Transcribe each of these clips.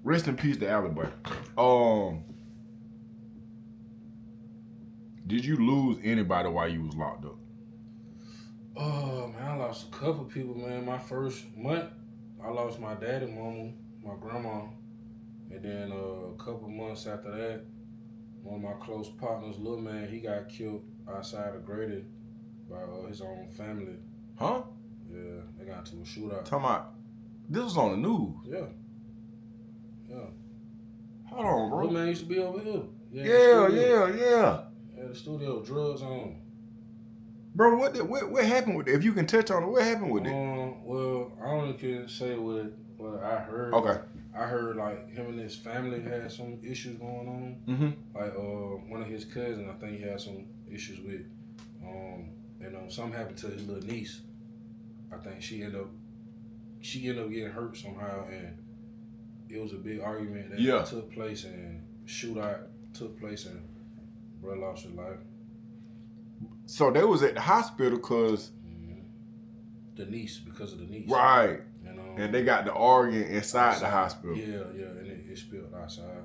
Rest in peace to Alibi. Did you lose anybody while you was locked up? Oh man, I lost a couple people, man. My first month, I lost my daddy, mama, my grandma, and then a couple months after that, one of my close partners, little man, he got killed outside of Grady by his own family. Huh? Yeah, they got into a shootout. Talking about this was on the news. Yeah, yeah. Hold on, Little bro. man used to be over here. Yeah. Yeah, the studio, drugs on. Bro, what happened with it? If you can touch on it, what happened with it? Well, I only can say what I heard. Okay. I heard like him and his family had some issues going on. Mm-hmm. Like one of his cousins, I think he had some issues with. Something happened to his little niece. I think she ended up getting hurt somehow, and it was a big argument that took place, and shootout took place, and bro lost his life. So they was at the hospital because because of the niece. Right. And they got the organ inside the hospital. Yeah, and it spilled outside,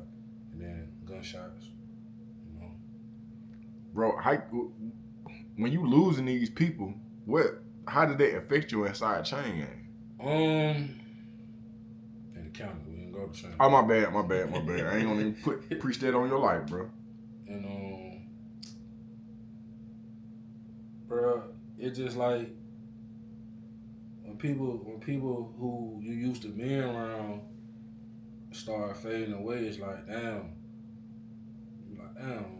and then gunshots. Bro, when you losing these people, how did that affect you inside chain gang? In the county, we didn't go to chain. Oh, my bad. I ain't gonna even preach that on your life, bro. And bro, it's just like when people who you used to being around start fading away, it's like damn.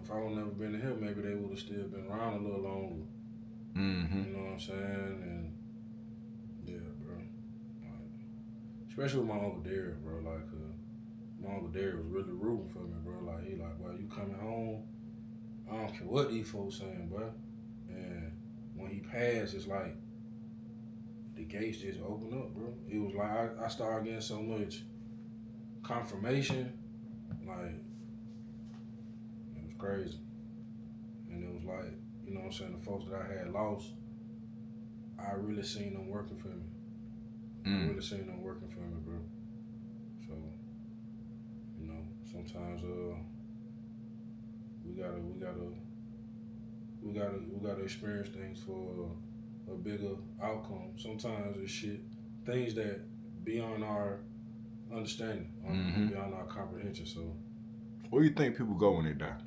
If I would never been to here, maybe they would have still been around a little longer. Mm-hmm. You know what I'm saying? And yeah, bro. Like, especially with my Uncle Derek, bro. Like, my Uncle Derek was really rooting for me, bro. Like, he like, bro, you coming home? I don't care what these folks saying, bro. And when he passed, it's like the gates just opened up, bro. It was like I started getting so much confirmation, like. Crazy. And it was like, you know what I'm saying, the folks that I had lost, I really seen them working for me. I really seen them working for me, bro. So, you know, sometimes we gotta experience things for a bigger outcome. Sometimes it's things that beyond our understanding, beyond our comprehension. So, where do you think people go when they die?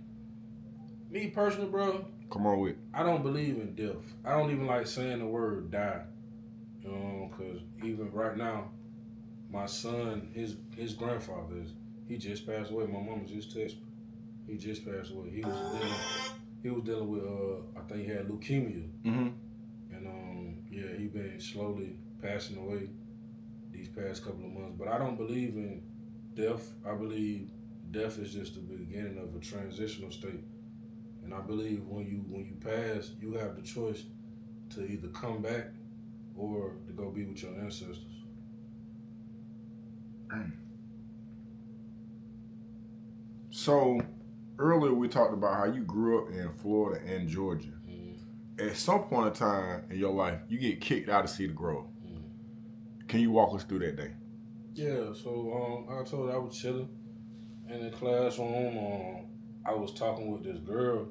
Me personally, bro. Come on with. I don't believe in death. I don't even like saying the word die. Because even right now, my son, his grandfather, he just passed away. My mama just texted me. He just passed away. He was dealing with I think he had leukemia. Mm-hmm. And he been slowly passing away these past couple of months. But I don't believe in death. I believe death is just the beginning of a transitional state. And I believe when you pass, you have the choice to either come back or to go be with your ancestors. So earlier we talked about how you grew up in Florida and Georgia. At some point in time in your life, you get kicked out of Cedar Grove. Can you walk us through that day? Yeah, so I told you I was chilling in the classroom. I was talking with this girl.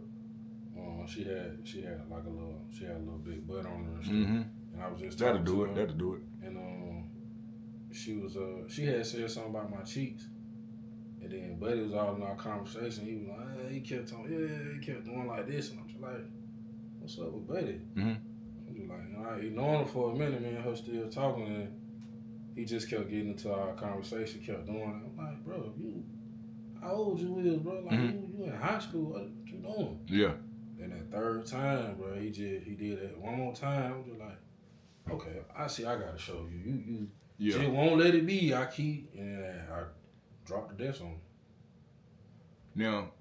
She had a little big butt on her and stuff. Mm-hmm. And I was just talking to her. That'll do it. And she had said something about my cheeks. And then Buddy was all in our conversation. He was like, he kept doing like this. And I'm just like, what's up with Buddy? Mm-hmm. I'm just like, I ignored him for a minute, man. Her still talking, and he just kept getting into our conversation, kept doing it. I'm like, bro, how old you is, bro? Like, you in high school, what you doing? Yeah. And that third time, bro, he did it one more time. I'm just like, okay, I gotta show you. You just won't let it be. I dropped the desk on him. Now,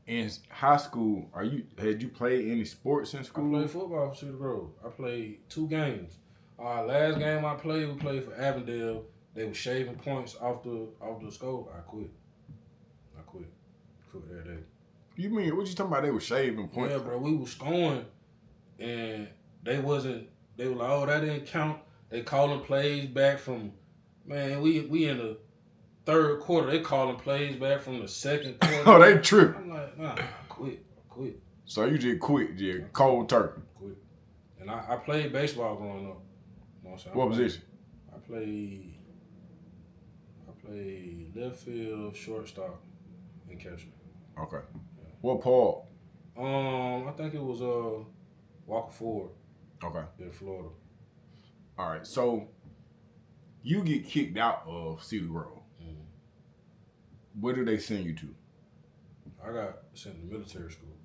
in high school, had you played any sports in school? I played football for Cedar Grove. I played 2 games. Last game we played for Avondale. They were shaving points off the scope. I quit that day. You mean, what you talking about? They were shaving points? Yeah, bro, we were scoring, and they were like, oh, that didn't count. They calling plays back from, man, we in the third quarter, they calling plays back from the second quarter. Oh, they tripping. I'm like, nah, quit. So you just quit, just cold turkey. Quit. And I played baseball growing up. You know what I'm saying? What position? I played left field, shortstop, and catcher. Okay. Yeah. What part? I think it was Walker Ford. Okay. In Florida. All right. So you get kicked out of Cedar Grove. Mm-hmm. Where do they send you to? I got sent to military school.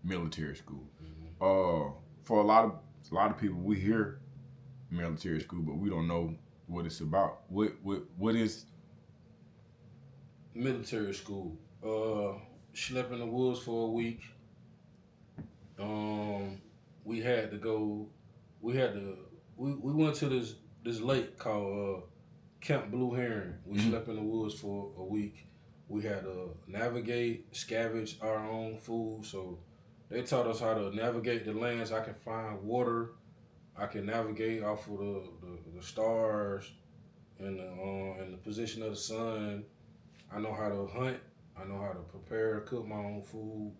Military school. Mm-hmm. For a lot of people, we hear military school, but we don't know what it's about. What is military school? Slept in the woods for a week. We went to this lake called Camp Blue Heron. We slept in the woods for a week. We had to navigate, scavenge our own food. So they taught us how to navigate the lands. I can find water. I can navigate off of the stars and the position of the sun. I know how to hunt. I know how to prepare, cook my own food.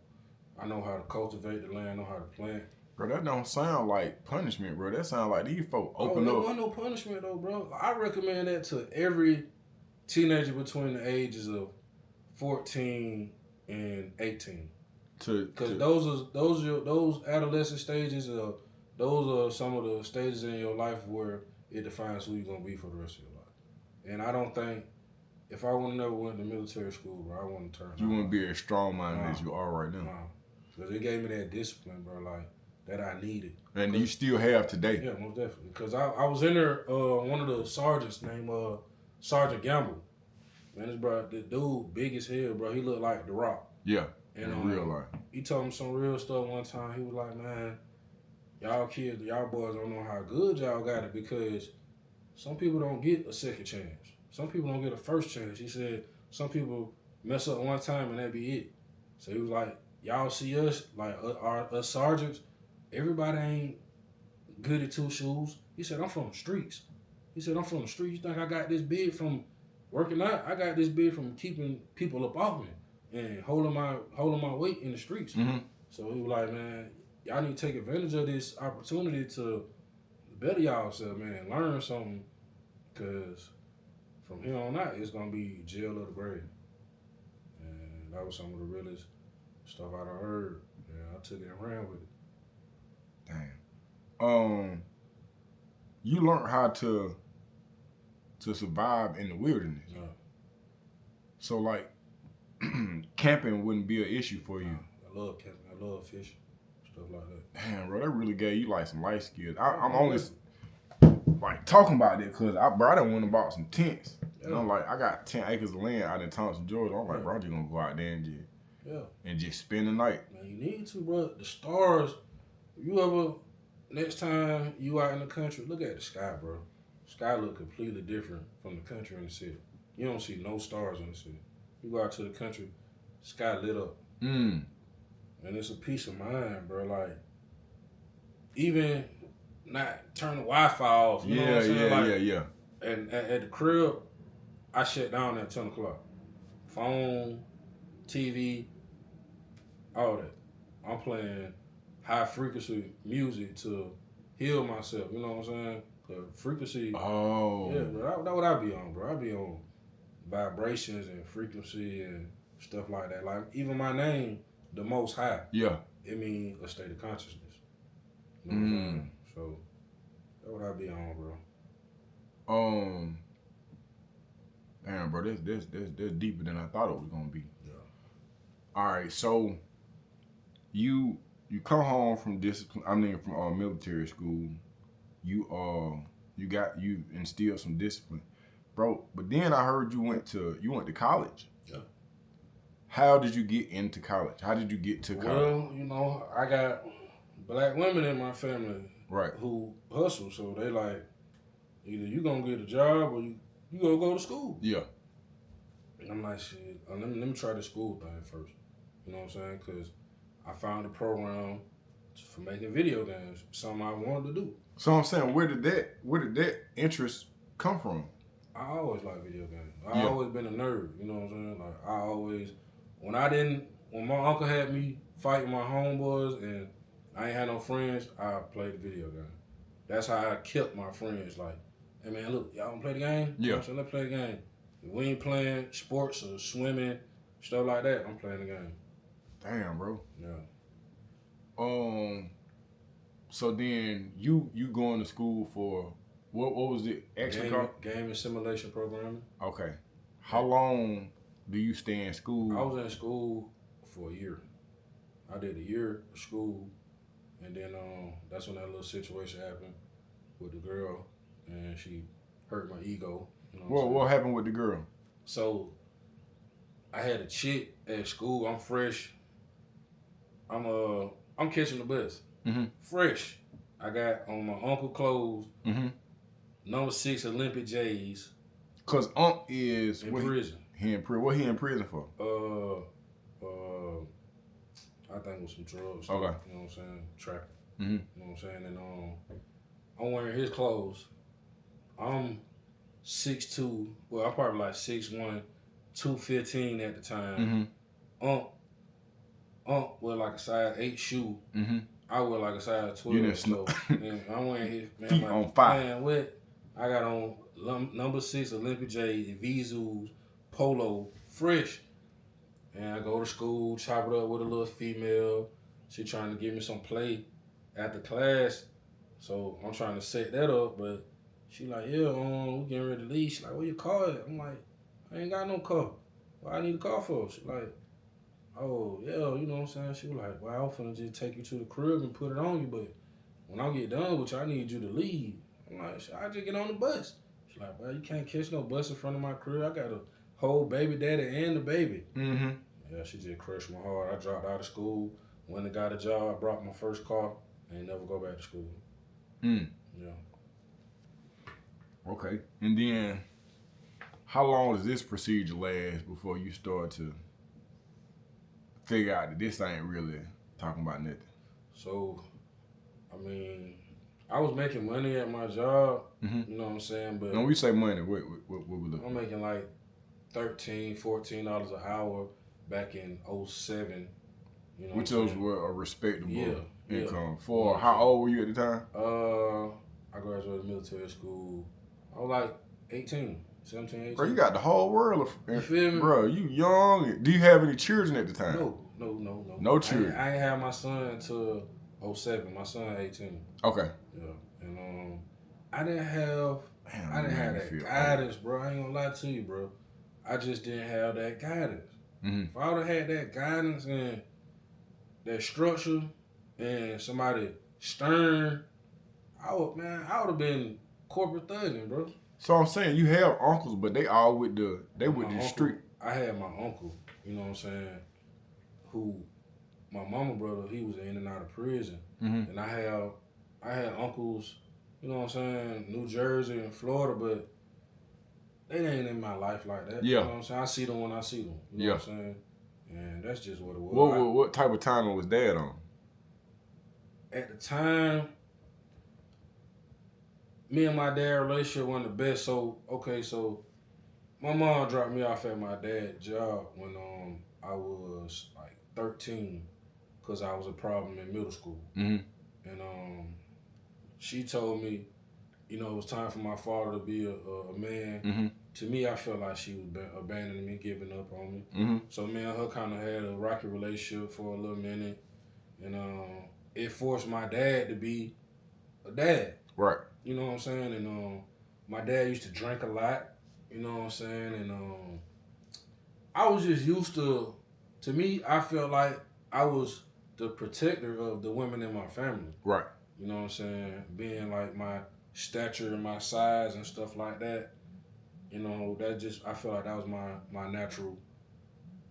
I know how to cultivate the land. I know how to plant. Bro, that don't sound like punishment, bro. That sound like these folk open up. There wasn't no punishment, though, bro. I recommend that to every teenager between the ages of 14 and 18. Because those adolescent stages, those are some of the stages in your life where it defines who you're going to be for the rest of your life. And I don't think, if I would never went to military school, bro, I wouldn't turn. You wouldn't be as strong-minded as you are right now. Because it gave me that discipline, bro, like, that I needed. And you still have today. Yeah, most definitely. Because I was in there, one of the sergeants named Sergeant Gamble. Man, this dude, big as hell, bro. He looked like The Rock. Yeah, in real life. He told me some real stuff one time. He was like, man, y'all kids, y'all boys don't know how good y'all got it because some people don't get a second chance. Some people don't get a first chance. He said some people mess up one time and that be it. So he was like, y'all see us, like us sergeants, everybody ain't good at two shoes. He said, I'm from the streets. You think I got this big from working out? I got this big from keeping people up off me and holding my weight in the streets. Mm-hmm. So he was like, man, y'all need to take advantage of this opportunity to better y'allself, man, learn something, because from here on out, it's going to be jail or the grave. And that was some of the realest stuff I'd heard. Yeah, I took it and ran with it. Damn. You learned how to survive in the wilderness. Yeah. So, like, camping wouldn't be an issue for you. I love camping. I love fishing. Stuff like that. Damn, bro, that really gave you, like, some life skills. I'm only, like, talking about that because I done went and bought some tents. Yeah. And I'm like, I got 10 acres of land out in Thompson, Georgia. I'm like, bro, I'm just going to go out there and just spend the night. Man, you need to, bro. The stars, next time you out in the country, look at the sky, bro. The sky look completely different from the country and the city. You don't see no stars in the city. You go out to the country, sky lit up. And it's a peace of mind, bro. Like, even not turn the Wi-Fi off. You know what I'm saying? Yeah. And at the crib, I shut down at 10 o'clock. Phone, TV, all that. I'm playing high frequency music to heal myself. You know what I'm saying? The frequency. Oh. Yeah, bro. That's what I be on, bro. I be on vibrations and frequency and stuff like that. Like, even my name, the Most High. Yeah. It means a state of consciousness. You know what I'm saying? So that's what I be on, bro. Damn, bro, this deeper than I thought it was gonna be. Yeah. All right, so you come home from from military school. You instilled some discipline, bro. But then I heard you went to college. Yeah. How did you get into college? How did you get to college? Well, I got black women in my family, right, who hustle. So they like, either you gonna get a job or you gonna go to school. Yeah. And I'm like, shit, let me try the school thing first. You know what I'm saying? Because I found a program for making video games, something I wanted to do. So I'm saying, where did that interest come from? I always like video games. I Yeah. always been a nerd. You know what I'm saying? Like I always, when my uncle had me fighting my homeboys and I ain't had no friends, I played the video game. That's how I kept my friends. Like, hey man, look, y'all wanna play the game? Yeah. You know what I'm saying? Let's play the game. If we ain't playing sports or swimming, stuff like that, I'm playing the game. Damn, bro. Yeah. So then you going to school for what was it? Game and simulation programming. Okay. How long do you stay in school? I was in school for a year. I did a year of school, and then that's when that little situation happened with the girl, and she hurt my ego. You know what happened with the girl? So I had a chick at school. I'm fresh. I'm catching the bus. Mm-hmm. Fresh. I got on my uncle clothes. Mm-hmm. Number 6 Olympic J's. Cause Unc is in prison. He in prison. What he in prison for? I think it was some drugs. Okay. You know what I'm saying? Trafficking. Mm-hmm. You know what I'm saying? And I'm wearing his clothes. I'm 6'2". Well, I'm probably like 6'1", 215 at the time. Mm-hmm. Unc wear like a size 8 shoe. Mm-hmm. I wear like a size 12. So I'm wearing his man, feet on fire. Man, what? I got on number 6 Olympic J, Vizus, Polo, fresh. And I go to school, chop it up with a little female. She trying to give me some play after class. So I'm trying to set that up, but she like, yeah, we getting ready to leave. She like, where your car at? I'm like, I ain't got no car. What I need a car for? She like, oh, yeah, you know what I'm saying? She was like, well, I was finna just take you to the crib and put it on you, but when I get done with you, I need you to leave. I'm like, I just get on the bus. She's like, well, you can't catch no bus in front of my crib. I got a whole baby daddy and the baby. Mm-hmm. Yeah, she just crushed my heart. I dropped out of school, went and got a job, brought my first car, and never go back to school. Mm. Yeah. Okay. And then, how long does this procedure last before you start to figure out that this ain't really talking about nothing? So, I mean, I was making money at my job, Mm-hmm. you know what I'm saying? But when we say money, what we look? I'm making like $13, $14 an hour back in 2007. You know, which those were a respectable income. For how old were you at the time? I graduated military school. I was like 17, 18. Bro, you got the whole world. You feel me? Bro, you young. Do you have any children at the time? No. No children. I ain't had my son until 2007. My son 18. Okay. Yeah, and I didn't have that guidance, bro. I ain't gonna lie to you, bro. I just didn't have that guidance. Mm-hmm. If I would have had that guidance and that structure and somebody stern, I would have been corporate thugging, bro. So I'm saying you have uncles, but they all with the street. I had my uncle, you know what I'm saying, who my mama brother, he was in and out of prison. Mm-hmm. And I had uncles, you know what I'm saying, New Jersey and Florida, but they ain't in my life like that. Yeah. You know what I'm saying? I see them when I see them. You know what I'm saying? And that's just what it was. What type of timing was Dad on? At the time, me and my dad relationship wasn't the best. So my mom dropped me off at my dad's job when I was like 13 because I was a problem in middle school. Mm-hmm. And she told me, you know, it was time for my father to be a man. Mm-hmm. To me, I felt like she was abandoning me, giving up on me. Mm-hmm. So me and her kind of had a rocky relationship for a little minute. And it forced my dad to be a dad. Right. You know what I'm saying? And my dad used to drink a lot. You know what I'm saying? And I was just used to me, I felt like I was the protector of the women in my family. Right. You know what I'm saying? Being like my stature and my size and stuff like that. You know, I feel like that was my natural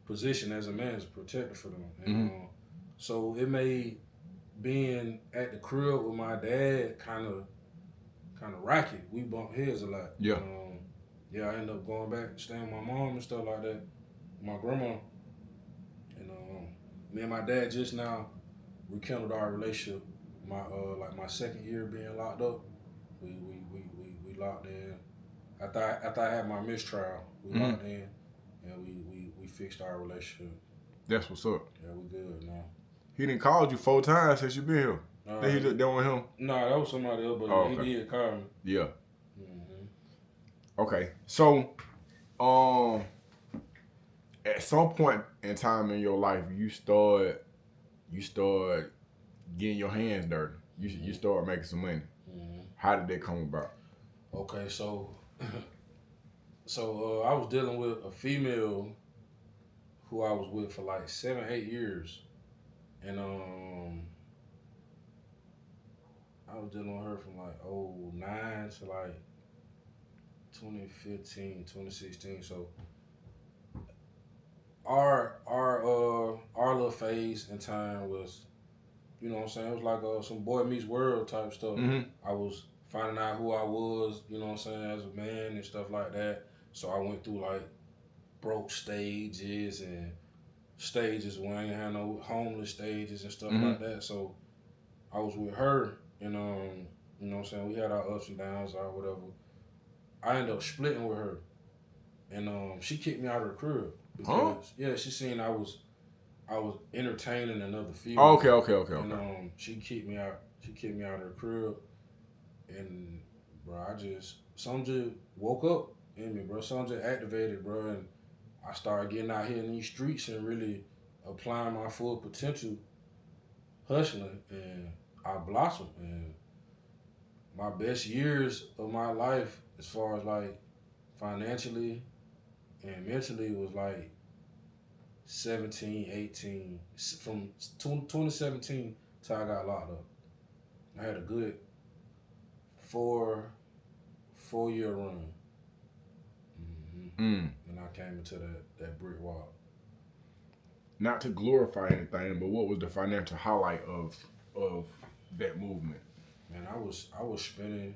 position as a man, as a protector for them. And so it made being at the crib with my dad kind of rocky. We bumped heads a lot. Yeah. I ended up going back, staying with my mom and stuff like that, my grandma. And me and my dad just now rekindled our relationship. My second year being locked up, we locked in. After I had my mistrial, we locked in, and we fixed our relationship. That's what's up. Yeah, we good now. He done called you 4 times since you been here. Then he looked down with him. No, that was somebody else, but he did call me. Yeah. Okay, so at some point in time in your life, you start getting your hands dirty. You start making some money. How did that come about? Okay, so I was dealing with a female who I was with for like 7-8 years, and I was dealing with her from like 2009 to like 2015, 2016. So our little phase in time was, you know what I'm saying, it was like some Boy Meets World type stuff. I was finding out who I was, you know what I'm saying, as a man and stuff like that. So I went through like broke stages and stages when I ain't had no homeless stages and stuff like that. So I was with her, and you know what I'm saying, we had our ups and downs or whatever. I ended up splitting with her, and she kicked me out of the crib because she seen I was entertaining another female. Okay. And she kicked me out. She kicked me out of the crib, and bro, something just woke up in me, bro. Something just activated, bro, and I started getting out here in these streets and really applying my full potential, hustling, and I blossomed. And my best years of my life, as far as like financially and mentally, was like 17, 18, from 2017 till I got locked up. I had a good 4-year run. And I came into that brick wall. Not to glorify anything, but what was the financial highlight of that movement? Man, I was spending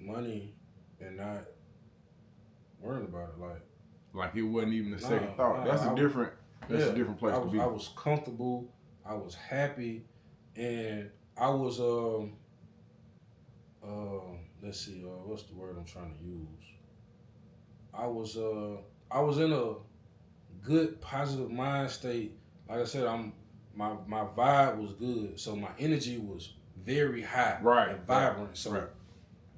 money and not worrying about it. Like it wasn't even a second thought. That's a different place to be. I was comfortable. I was happy, and I was let's see, what's the word I'm trying to use? I was in a good, positive mind state. Like I said, my vibe was good, so my energy was very high and vibrant. So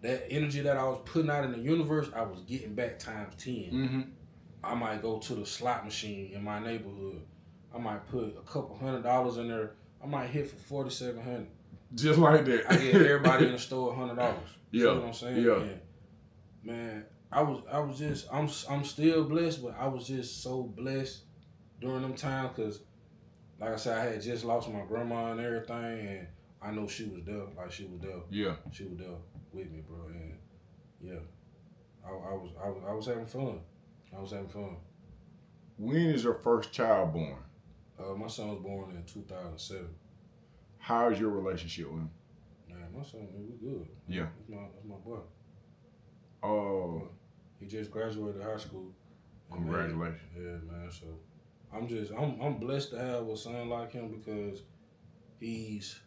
that energy that I was putting out in the universe, I was getting back times 10. I might go to the slot machine in my neighborhood. I might put a couple $100 in there. I might hit for $4,700. Just like that. I get everybody in the store $100. Yeah. You know what I'm saying? Yeah. And man, I'm still blessed, but I was just so blessed during them times because, like I said, I had just lost my grandma and everything, and I know she was there. Like she was there. Yeah. She was there with me, bro. And yeah, I was having fun. I was having fun. When is your first child born? My son was born in 2007. How's your relationship with him? Man, my son, we good. Yeah. That's my boy. Oh. He just graduated high school. Congratulations. Man, yeah, man. So I'm blessed to have a son like him because he's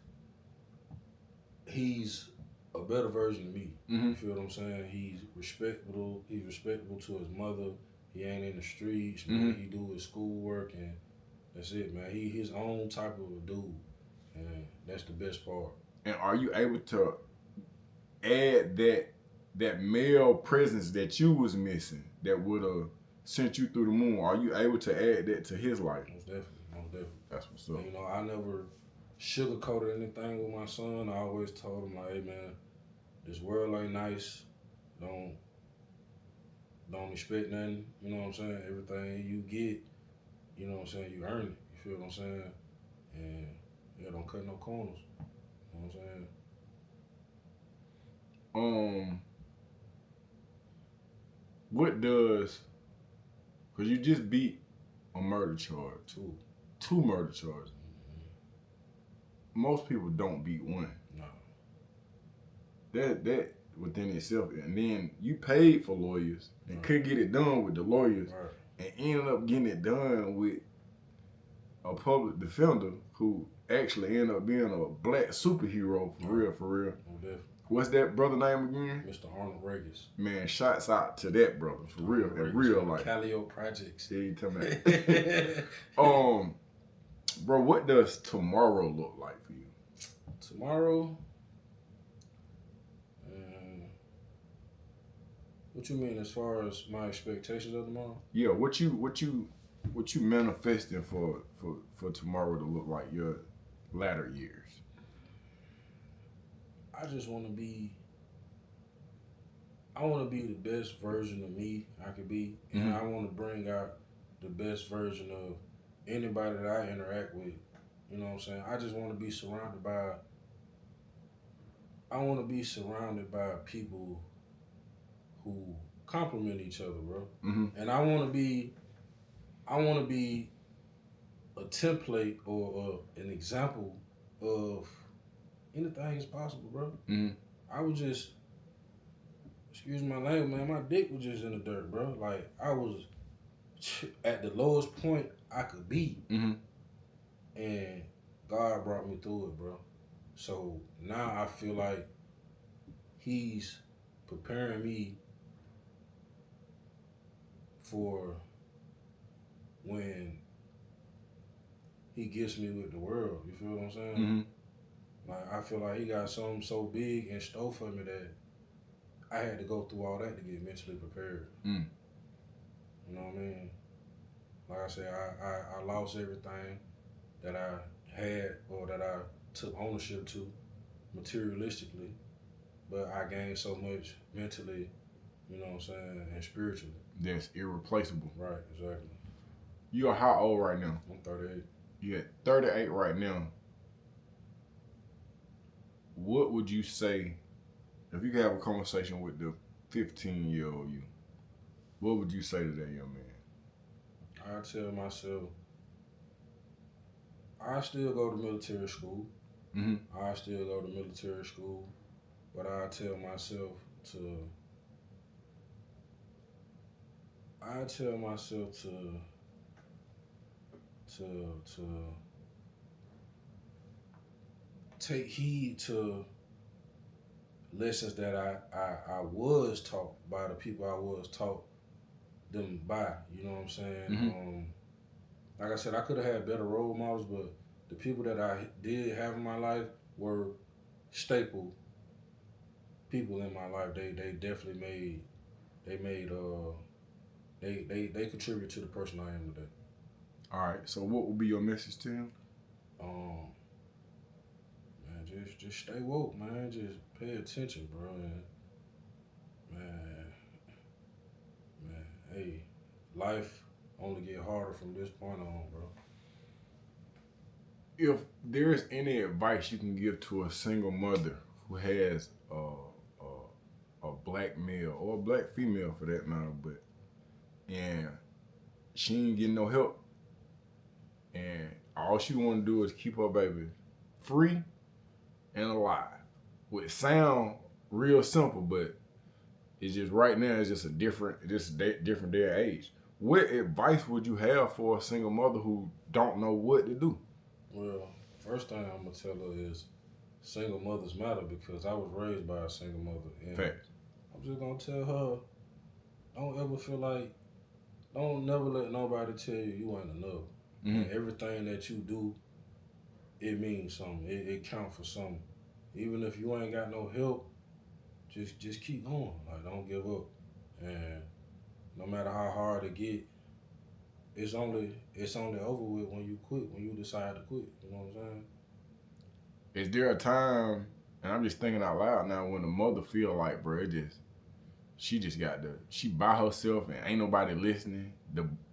a better version of me. You feel what I'm saying? He's respectable. He's respectable to his mother. He ain't in the streets. Man. He do his schoolwork, and that's it, man. He his own type of a dude, and that's the best part. And are you able to add that male presence that you was missing that would have sent you through the moon? Are you able to add that to his life? Most definitely. That's what's up. And, you know, I never sugarcoated anything with my son. I always told him, like, hey, man, this world ain't nice. Don't expect nothing. You know what I'm saying? Everything you get, you know what I'm saying, you earn it. You feel what I'm saying? And, yeah, don't cut no corners. You know what I'm saying? What does, because you just beat a murder charge. Two murder charges. Most people don't beat one. No. That within itself, and then you paid for lawyers and couldn't get it done with the lawyers, and ended up getting it done with a public defender who actually ended up being a black superhero for real. No, definitely. What's that brother name again? Mr. Arnold Regis. Man, shouts out to that brother for real. In real life. Calio Projects. Yeah, you tell me that. Bro, what does tomorrow look like for you? Tomorrow? What you mean as far as my expectations of tomorrow? Yeah, what you manifesting for tomorrow to look like your latter years? I just want to be. I want to be the best version of me I could be, and I want to bring out the best version of anybody that I interact with. You know what I'm saying? I just want to be surrounded by. I want to be surrounded by people who compliment each other, bro. And I want to be a template or an example of anything is possible, bro. I was just, excuse my language, man, my dick was just in the dirt, bro. Like, I was at the lowest point I could be. And God brought me through it, bro. So now I feel like He's preparing me for when He gets me with the world. You feel what I'm saying? Like, I feel like He got something so big in store for me that I had to go through all that to get mentally prepared. You know what I mean? Like I said, I lost everything that I had or that I took ownership to materialistically, but I gained so much mentally, you know what I'm saying, and spiritually. That's irreplaceable. Right, exactly. You are how old right now? I'm 38. You're at 38 right now. What would you say, if you could have a conversation with the 15-year-old you, what would you say to that young man? I tell myself, I still go to military school. I still go to military school, but I tell myself to take heed to lessons that I was taught by the people I was taught them by. You know what I'm saying? Like I said, I could have had better role models, but the people that I did have in my life were staple people in my life. They definitely they contribute to the person I am today. All right. So what would be your message to him? Man, just stay woke, man. Just pay attention, bro. And man, hey, life only get harder from this point on, bro. If there is any advice you can give to a single mother who has a black male or a black female for that matter, and she ain't getting no help, and all she want to do is keep her baby free and alive, which sound real simple, but it's just right now it's just a different day and age. What advice would you have for a single mother who don't know what to do? Well, first thing I'm gonna tell her is single mothers matter because I was raised by a single mother. And Facts. I'm just gonna tell her, don't ever feel like, don't never let nobody tell you ain't enough. And everything that you do, it means something. It counts for something. Even if you ain't got no help, just keep going. Like, don't give up. And no matter how hard it get, it's only over with when you quit, when you decide to quit. You know what I'm saying? Is there a time, and I'm just thinking out loud now, when the mother feel like, bro, she by herself and ain't nobody listening.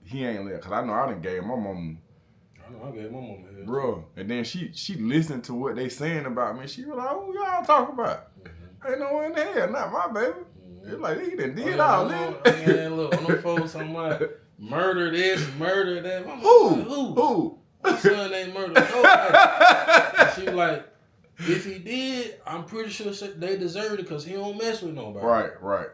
He ain't let, cause I know I done gave my mom. I gave my mom a head. Bro, and then she listened to what they saying about me. She was like, "Who y'all talking about? Ain't no one in the hell, not my baby." It's like he done did all this. Man, look, on them folks, I'm like, murder this, murder that. Who? My son ain't murdered nobody. And she was like, if he did, I'm pretty sure they deserved it because he don't mess with nobody. Right.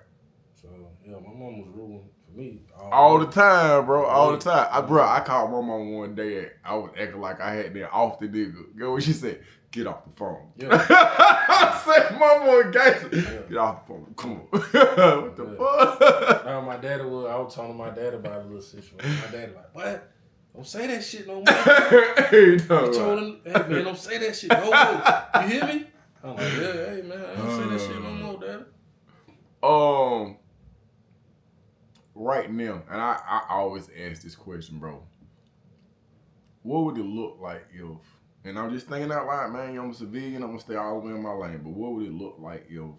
So, yeah, my mom was ruling for me. All the time, bro. All the time. I called my mom one day. I was acting like I had that off the nigga. Get what she said? Get off the phone. Yeah. I said, Mama, gangster. Yeah. Get off the phone. Come on. What the fuck? Now my daddy I was talking to my dad about a little situation. My daddy like, what? Don't say that shit no more. Hey, no, I told him, hey man, don't say that shit no more. You hear me? I'm like, yeah, hey man, I don't say that shit no more, daddy. Right now, and I always ask this question, bro. What would it look like if, and I'm just thinking out loud, man, I'm a civilian, I'm gonna stay all the way in my lane, but what would it look like if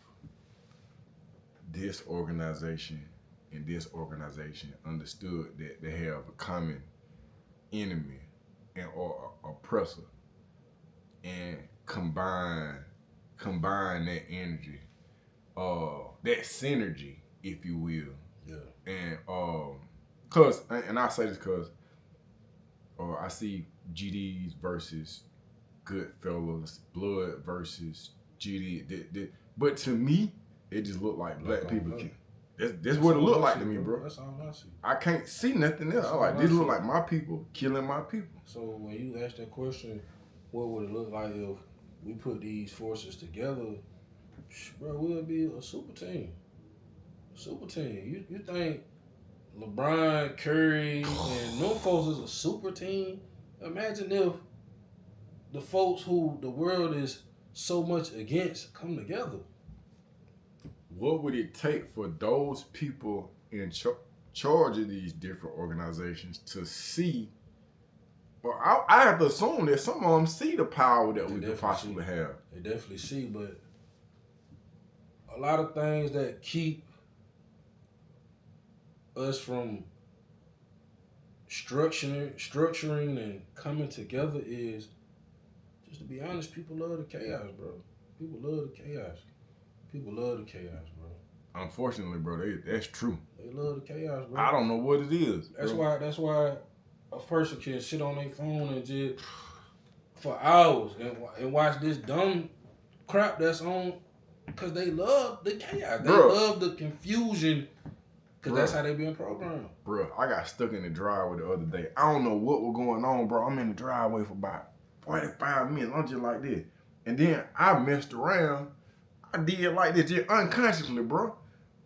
this organization and this organization understood that they have a common enemy and or oppressor and combine that energy, that synergy, if you will. Yeah. And cause, and I say this cause I see GDs versus Goodfellas, Blood versus GD. But to me, it just looked like black people can. That's what it looked like to me, bro. That's all I see. I can't see nothing else. I like, this look like my people killing my people. So when you ask that question, what would it look like if we put these forces together? Bro, we'll be a super team. Super team. You think LeBron, Curry, and them folks is a super team? Imagine if the folks who the world is so much against come together. What would it take for those people in charge of these different organizations to see? Well, I have to assume that some of them see the power that we could possibly have. They definitely see, but a lot of things that keep us from structuring and coming together is, just to be honest, people love the chaos, bro. People love the chaos. People love the chaos, bro. Unfortunately, bro, that's true. They love the chaos, bro. I don't know what it is. That's why a person can sit on their phone and just for hours and watch this dumb crap that's on, because they love the chaos. They love the confusion, because that's how they being programmed. Bro, I got stuck in the driveway the other day. I don't know what was going on, bro. I'm in the driveway for about 45 minutes. I'm just like this. And then I messed around. I did like this just unconsciously, bro.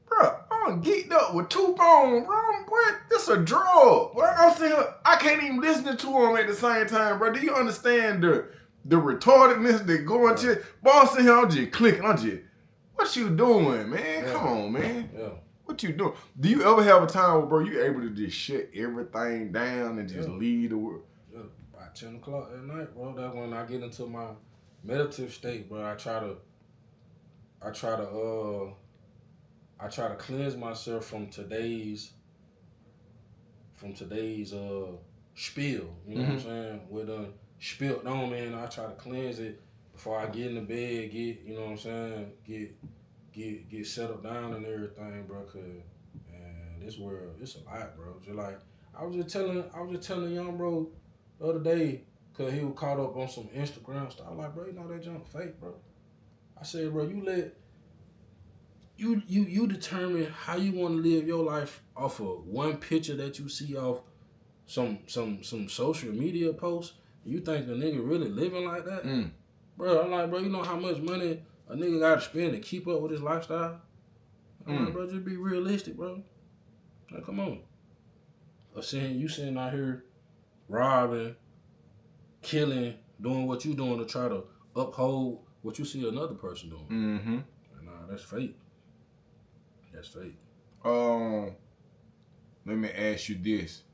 Bro, I'm geeked up with 2 phones, bro. What? This a drug. Bro, I'm sitting here, I can't even listen to them at the same time, bro. Do you understand the retardedness that go into it? Bro, I'm sitting here, I'm just clicking. I'm just, what you doing, man? Yeah. Come on, man. Yeah. What you doing? Do you ever have a time where, bro, you able to just shut everything down and just leave the world? Yeah. By 10 o'clock at night, bro, that's when I get into my meditative state, bro. I try to cleanse myself from today's spiel. You know what I'm saying? With spilt on me, and I try to cleanse it before I get in the bed, you know what I'm saying? Get settled down and everything, bro, cause man, this world, it's a lot, bro. Just like I was just telling the young bro the other day, cause he was caught up on some Instagram stuff. I was like, bro, you know that junk fake, bro. I said, bro, you determine how you want to live your life off of one picture that you see off some social media post. You think a nigga really living like that? Bro, I'm like, bro, you know how much money a nigga got to spend to keep up with his lifestyle? I'm like, bro, just be realistic, bro. Like, come on. You sitting out here robbing, killing, doing what you doing to try to uphold what you see another person doing. Mm-hmm. Nah, that's fake. That's fake. Let me ask you this.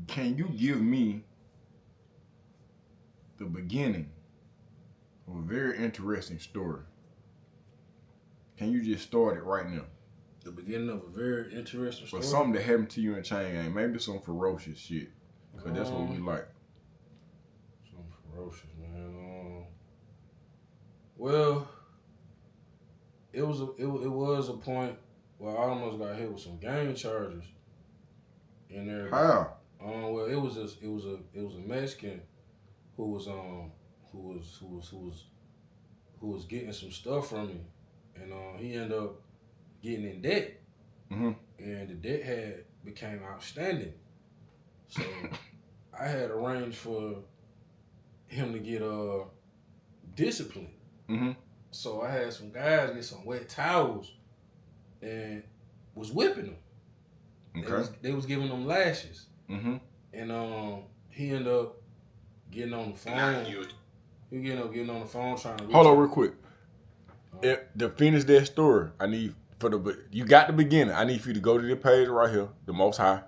Can you give me the beginning of a very interesting story? Can you just start it right now? The beginning of a very interesting story? Or something that happened to you in Chain Gang. Maybe some ferocious shit. Because that's what we like. Some ferocious, man. Well, it was a point where I almost got hit with some gang charges in there. How? Well, it was a Mexican who was getting some stuff from me, and he ended up getting in debt, and the debt became outstanding. So I had arranged for him to get disciplined. Mm-hmm. So I had some guys get some wet towels and was whipping them. Okay. They was giving them lashes. Mm-hmm. And he ended up getting on the phone. He ended up getting on the phone trying to reach Hold on out. real quick. To finish that story, I need you got the beginning. I need for you to go to the page right here, the Most High.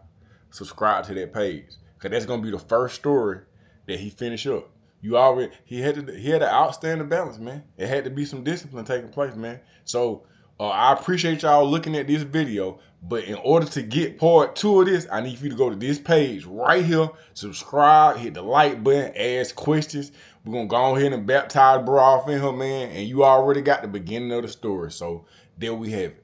Subscribe to that page, cause that's gonna be the first story that he finished up. He had an outstanding balance, man. It had to be some discipline taking place, man. So I appreciate y'all looking at this video, but in order to get part 2 of this, I need for you to go to this page right here, subscribe, hit the like button, ask questions. We're gonna go ahead and baptize bro off in here, man, and you already got the beginning of the story. So there we have it.